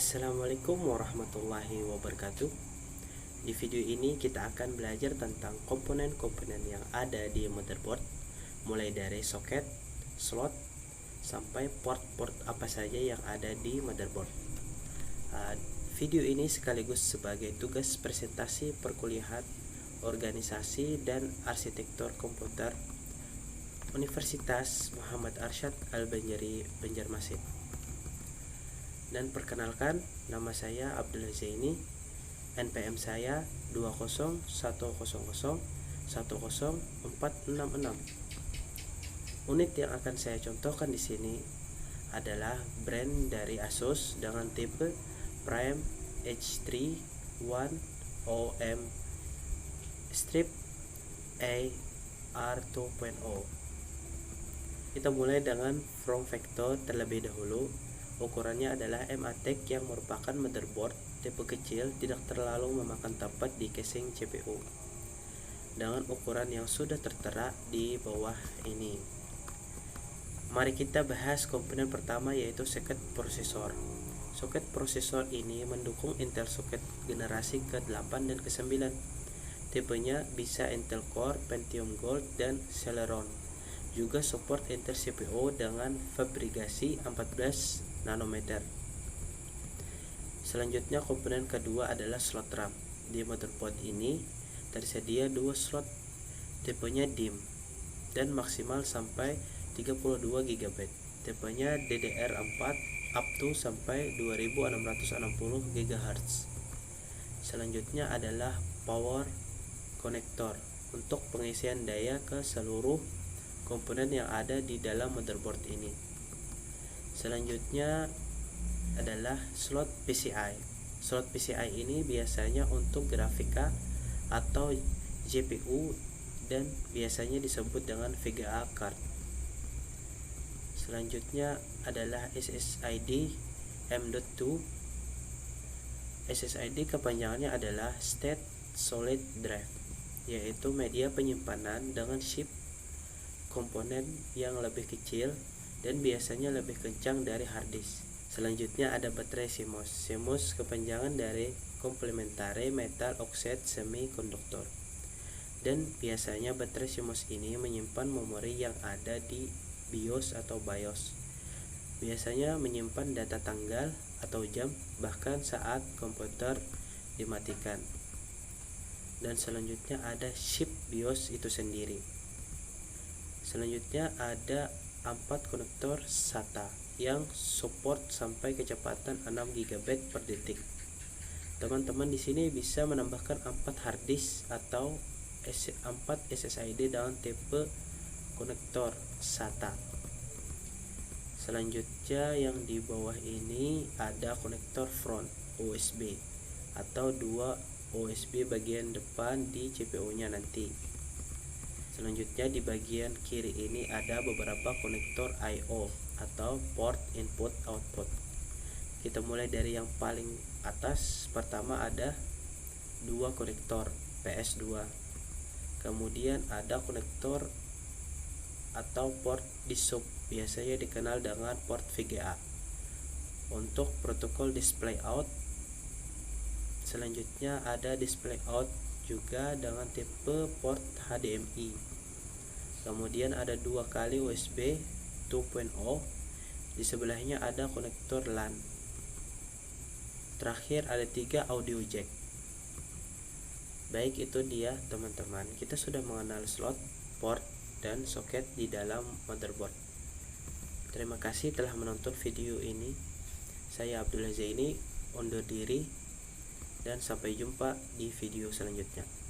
Assalamualaikum warahmatullahi wabarakatuh. Di video ini kita akan belajar tentang komponen-komponen yang ada di motherboard, mulai dari soket, slot, sampai port-port apa saja yang ada di motherboard. Video ini sekaligus sebagai tugas presentasi perkuliahan organisasi dan arsitektur komputer Universitas Muhammad Arsyad Al-Banjari, Banjarmasin. Dan perkenalkan, nama saya Abdul Zaini, NPM saya 20100100466. Unit yang akan saya contohkan di sini adalah brand dari Asus dengan tipe Prime H3 1OM strip AR2.0. Kita mulai dengan form factor terlebih dahulu. Ukurannya adalah MATEK yang merupakan motherboard tipe kecil, tidak terlalu memakan tempat di casing CPU, dengan ukuran yang sudah tertera di bawah ini. Mari kita bahas komponen pertama, yaitu soket prosesor. Soket prosesor ini mendukung Intel soket generasi ke-8 dan ke-9. Tipenya bisa Intel Core, Pentium Gold, dan Celeron. Juga support Intel CPU dengan fabrikasi 14 nanometer. Selanjutnya, komponen kedua adalah slot RAM. Di motherboard ini tersedia 2 slot tipenya DIMM dan maksimal sampai 32 GB. Tipenya DDR4 up to sampai 2660 GHz. Selanjutnya adalah power connector untuk pengisian daya ke seluruh komponen yang ada di dalam motherboard ini. Selanjutnya adalah slot PCI. Slot PCI ini biasanya untuk grafika atau GPU dan biasanya disebut dengan VGA card. Selanjutnya adalah SSID M.2. SSID kepanjangannya adalah State Solid Drive, yaitu media penyimpanan dengan chip komponen yang lebih kecil dan biasanya lebih kencang dari hard disk. Selanjutnya ada baterai CMOS. CMOS kepanjangan dari Complementary Metal Oxide Semiconductor. Dan biasanya baterai CMOS ini menyimpan memori yang ada di BIOS atau BIOS. Biasanya menyimpan data tanggal atau jam bahkan saat komputer dimatikan. Dan selanjutnya ada chip BIOS itu sendiri. Selanjutnya ada 4 konektor SATA yang support sampai kecepatan 6 GB per detik. Teman-teman di sini bisa menambahkan 4 hard disk atau 4 SSID dengan tipe konektor SATA. Selanjutnya yang di bawah ini ada konektor front USB atau 2 USB bagian depan di CPU-nya nanti. Selanjutnya di bagian kiri ini ada beberapa konektor I/O atau port input output. Kita mulai dari yang paling atas. Pertama ada 2 konektor PS2. Kemudian ada konektor atau port di sub, biasanya dikenal dengan port VGA untuk protokol display out. Selanjutnya ada display out juga dengan tipe port HDMI. Kemudian ada 2 kali USB 2.0. Di sebelahnya ada konektor LAN. Terakhir ada 3 audio jack. Baik, itu dia teman-teman. Kita sudah mengenal slot, port, dan soket di dalam motherboard. Terima kasih telah menonton video ini. Saya Abdul Zaini undur diri dan sampai jumpa di video selanjutnya.